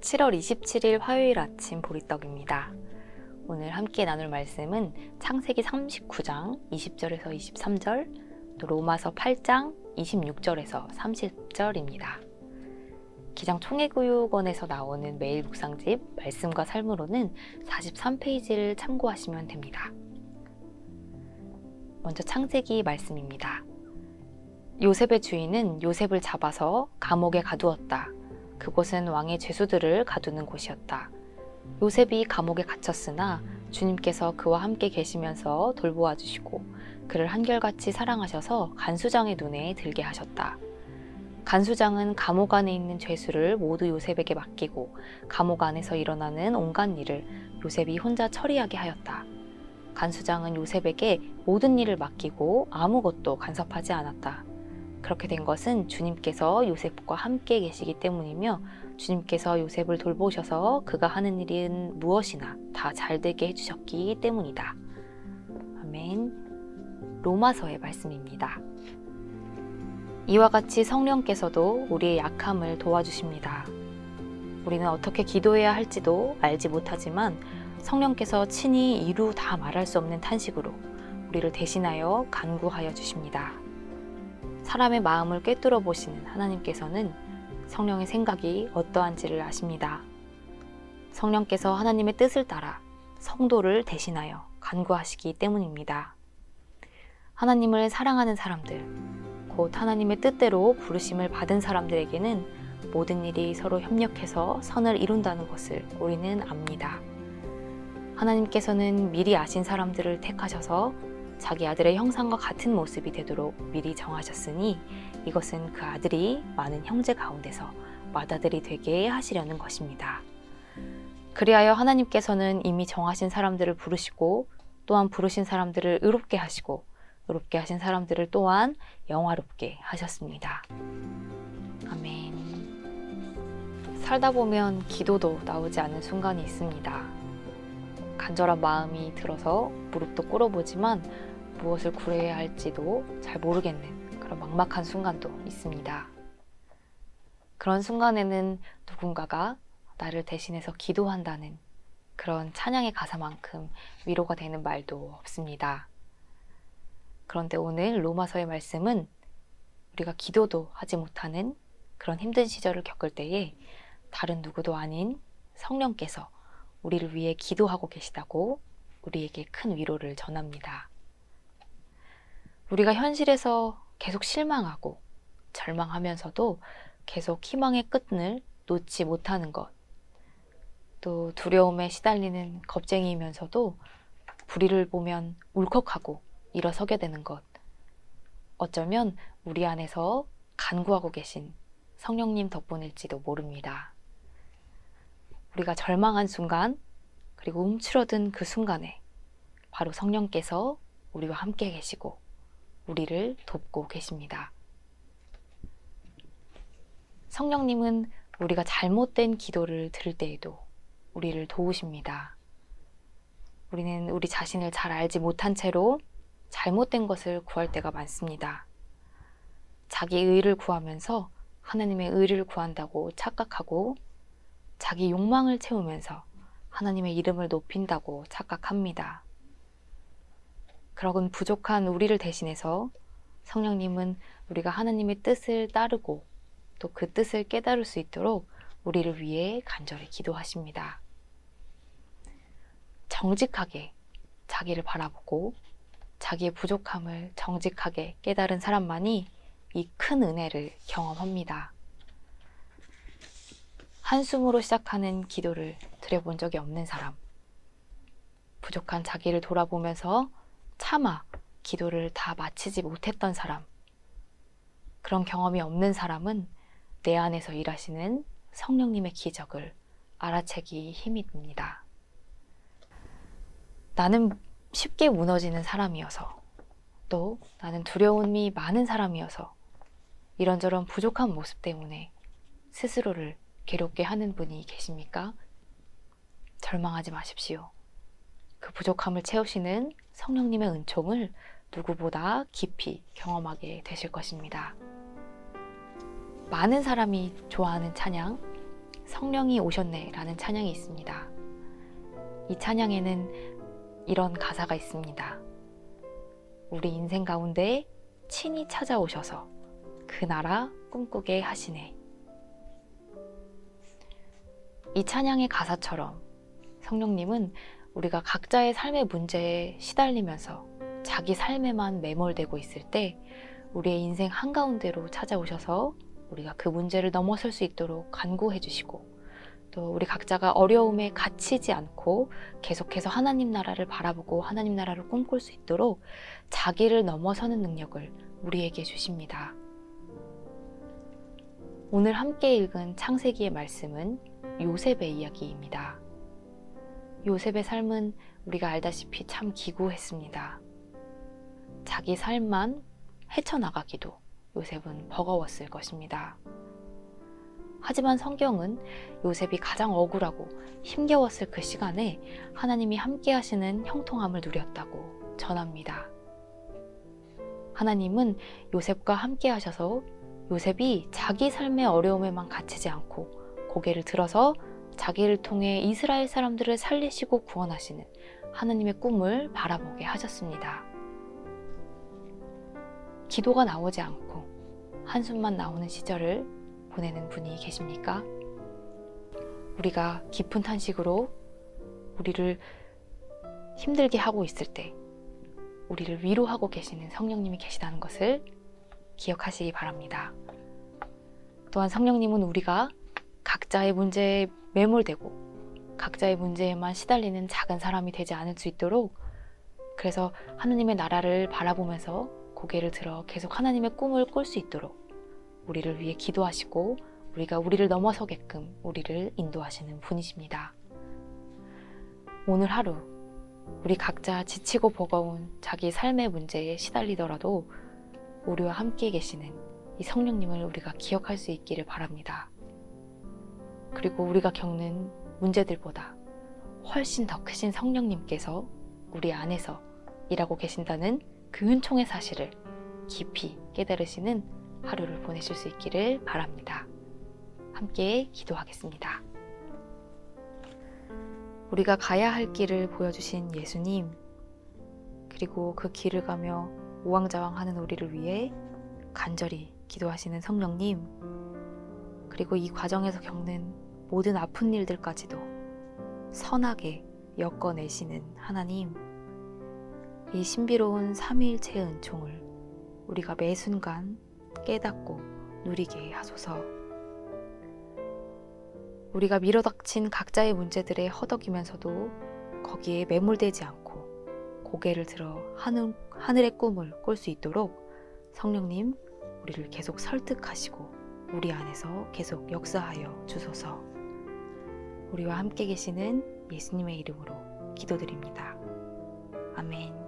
7월 27일 화요일 아침 보리떡입니다. 오늘 함께 나눌 말씀은 창세기 39장 20절에서 23절, 또 로마서 8장 26절에서 30절입니다. 기장 총회교육원에서 나오는 매일 묵상집 말씀과 삶으로는 43페이지를 참고하시면 됩니다. 먼저 창세기 말씀입니다. 요셉의 주인은 요셉을 잡아서 감옥에 가두었다. 그곳은 왕의 죄수들을 가두는 곳이었다. 요셉이 감옥에 갇혔으나 주님께서 그와 함께 계시면서 돌보아 주시고 그를 한결같이 사랑하셔서 간수장의 눈에 들게 하셨다. 간수장은 감옥 안에 있는 죄수를 모두 요셉에게 맡기고 감옥 안에서 일어나는 온갖 일을 요셉이 혼자 처리하게 하였다. 간수장은 요셉에게 모든 일을 맡기고 아무것도 간섭하지 않았다. 그렇게 된 것은 주님께서 요셉과 함께 계시기 때문이며 주님께서 요셉을 돌보셔서 그가 하는 일은 무엇이나 다 잘되게 해주셨기 때문이다. 아멘. 로마서의 말씀입니다. 이와 같이 성령께서도 우리의 약함을 도와주십니다. 우리는 어떻게 기도해야 할지도 알지 못하지만 성령께서 친히 이루 다 말할 수 없는 탄식으로 우리를 대신하여 간구하여 주십니다. 사람의 마음을 꿰뚫어 보시는 하나님께서는 성령의 생각이 어떠한지를 아십니다. 성령께서 하나님의 뜻을 따라 성도를 대신하여 간구하시기 때문입니다. 하나님을 사랑하는 사람들, 곧 하나님의 뜻대로 부르심을 받은 사람들에게는 모든 일이 서로 협력해서 선을 이룬다는 것을 우리는 압니다. 하나님께서는 미리 아신 사람들을 택하셔서 자기 아들의 형상과 같은 모습이 되도록 미리 정하셨으니 이것은 그 아들이 많은 형제 가운데서 맏아들이 되게 하시려는 것입니다. 그리하여 하나님께서는 이미 정하신 사람들을 부르시고 또한 부르신 사람들을 의롭게 하시고 의롭게 하신 사람들을 또한 영화롭게 하셨습니다. 아멘. 살다 보면 기도도 나오지 않는 순간이 있습니다. 간절한 마음이 들어서 무릎도 꿇어보지만 무엇을 구해야 할지도 잘 모르겠는 그런 막막한 순간도 있습니다. 그런 순간에는 누군가가 나를 대신해서 기도한다는 그런 찬양의 가사만큼 위로가 되는 말도 없습니다. 그런데 오늘 로마서의 말씀은 우리가 기도도 하지 못하는 그런 힘든 시절을 겪을 때에 다른 누구도 아닌 성령께서 우리를 위해 기도하고 계시다고 우리에게 큰 위로를 전합니다. 우리가 현실에서 계속 실망하고 절망하면서도 계속 희망의 끝을 놓지 못하는 것, 또 두려움에 시달리는 겁쟁이이면서도 불의를 보면 울컥하고 일어서게 되는 것, 어쩌면 우리 안에서 간구하고 계신 성령님 덕분일지도 모릅니다. 우리가 절망한 순간, 그리고 움츠러든 그 순간에 바로 성령께서 우리와 함께 계시고 우리를 돕고 계십니다. 성령님은 우리가 잘못된 기도를 들을 때에도 우리를 도우십니다. 우리는 우리 자신을 잘 알지 못한 채로 잘못된 것을 구할 때가 많습니다. 자기 의를 구하면서 하나님의 의를 구한다고 착각하고 자기 욕망을 채우면서 하나님의 이름을 높인다고 착각합니다. 그러곤 부족한 우리를 대신해서 성령님은 우리가 하나님의 뜻을 따르고 또 그 뜻을 깨달을 수 있도록 우리를 위해 간절히 기도하십니다. 정직하게 자기를 바라보고 자기의 부족함을 정직하게 깨달은 사람만이 이 큰 은혜를 경험합니다. 한숨으로 시작하는 기도를 드려본 적이 없는 사람, 부족한 자기를 돌아보면서 차마 기도를 다 마치지 못했던 사람, 그런 경험이 없는 사람은 내 안에서 일하시는 성령님의 기적을 알아채기 힘이 듭니다. 나는 쉽게 무너지는 사람이어서, 또 나는 두려움이 많은 사람이어서 이런저런 부족한 모습 때문에 스스로를 괴롭게 하는 분이 계십니까? 절망하지 마십시오. 그 부족함을 채우시는 성령님의 은총을 누구보다 깊이 경험하게 되실 것입니다. 많은 사람이 좋아하는 찬양, 성령이 오셨네 라는 찬양이 있습니다. 이 찬양에는 이런 가사가 있습니다. 우리 인생 가운데 친히 찾아오셔서 그 나라 꿈꾸게 하시네. 이 찬양의 가사처럼 성령님은 우리가 각자의 삶의 문제에 시달리면서 자기 삶에만 매몰되고 있을 때 우리의 인생 한가운데로 찾아오셔서 우리가 그 문제를 넘어설 수 있도록 간구해 주시고, 또 우리 각자가 어려움에 갇히지 않고 계속해서 하나님 나라를 바라보고 하나님 나라를 꿈꿀 수 있도록 자기를 넘어서는 능력을 우리에게 주십니다. 오늘 함께 읽은 창세기의 말씀은 요셉의 이야기입니다. 요셉의 삶은 우리가 알다시피 참 기구했습니다. 자기 삶만 헤쳐나가기도 요셉은 버거웠을 것입니다. 하지만 성경은 요셉이 가장 억울하고 힘겨웠을 그 시간에 하나님이 함께 하시는 형통함을 누렸다고 전합니다. 하나님은 요셉과 함께 하셔서 요셉이 자기 삶의 어려움에만 갇히지 않고 고개를 들어서 자기를 통해 이스라엘 사람들을 살리시고 구원하시는 하나님의 꿈을 바라보게 하셨습니다. 기도가 나오지 않고 한숨만 나오는 시절을 보내는 분이 계십니까? 우리가 깊은 탄식으로 우리를 힘들게 하고 있을 때 우리를 위로하고 계시는 성령님이 계시다는 것을 기억하시기 바랍니다. 또한 성령님은 우리가 각자의 문제에 매몰되고 각자의 문제에만 시달리는 작은 사람이 되지 않을 수 있도록, 그래서 하나님의 나라를 바라보면서 고개를 들어 계속 하나님의 꿈을 꿀 수 있도록 우리를 위해 기도하시고 우리가 우리를 넘어서게끔 우리를 인도하시는 분이십니다. 오늘 하루 우리 각자 지치고 버거운 자기 삶의 문제에 시달리더라도 우리와 함께 계시는 이 성령님을 우리가 기억할 수 있기를 바랍니다. 그리고 우리가 겪는 문제들보다 훨씬 더 크신 성령님께서 우리 안에서 일하고 계신다는 그 은총의 사실을 깊이 깨달으시는 하루를 보내실 수 있기를 바랍니다. 함께 기도하겠습니다. 우리가 가야 할 길을 보여주신 예수님, 그리고 그 길을 가며 우왕좌왕하는 우리를 위해 간절히 기도하시는 성령님, 그리고 이 과정에서 겪는 모든 아픈 일들까지도 선하게 엮어내시는 하나님, 이 신비로운 삼위일체의 은총을 우리가 매 순간 깨닫고 누리게 하소서. 우리가 밀어닥친 각자의 문제들에 허덕이면서도 거기에 매몰되지 않고 고개를 들어 하늘의 꿈을 꿀 수 있도록 성령님, 우리를 계속 설득하시고 우리 안에서 계속 역사하여 주소서. 우리와 함께 계시는 예수님의 이름으로 기도드립니다. 아멘.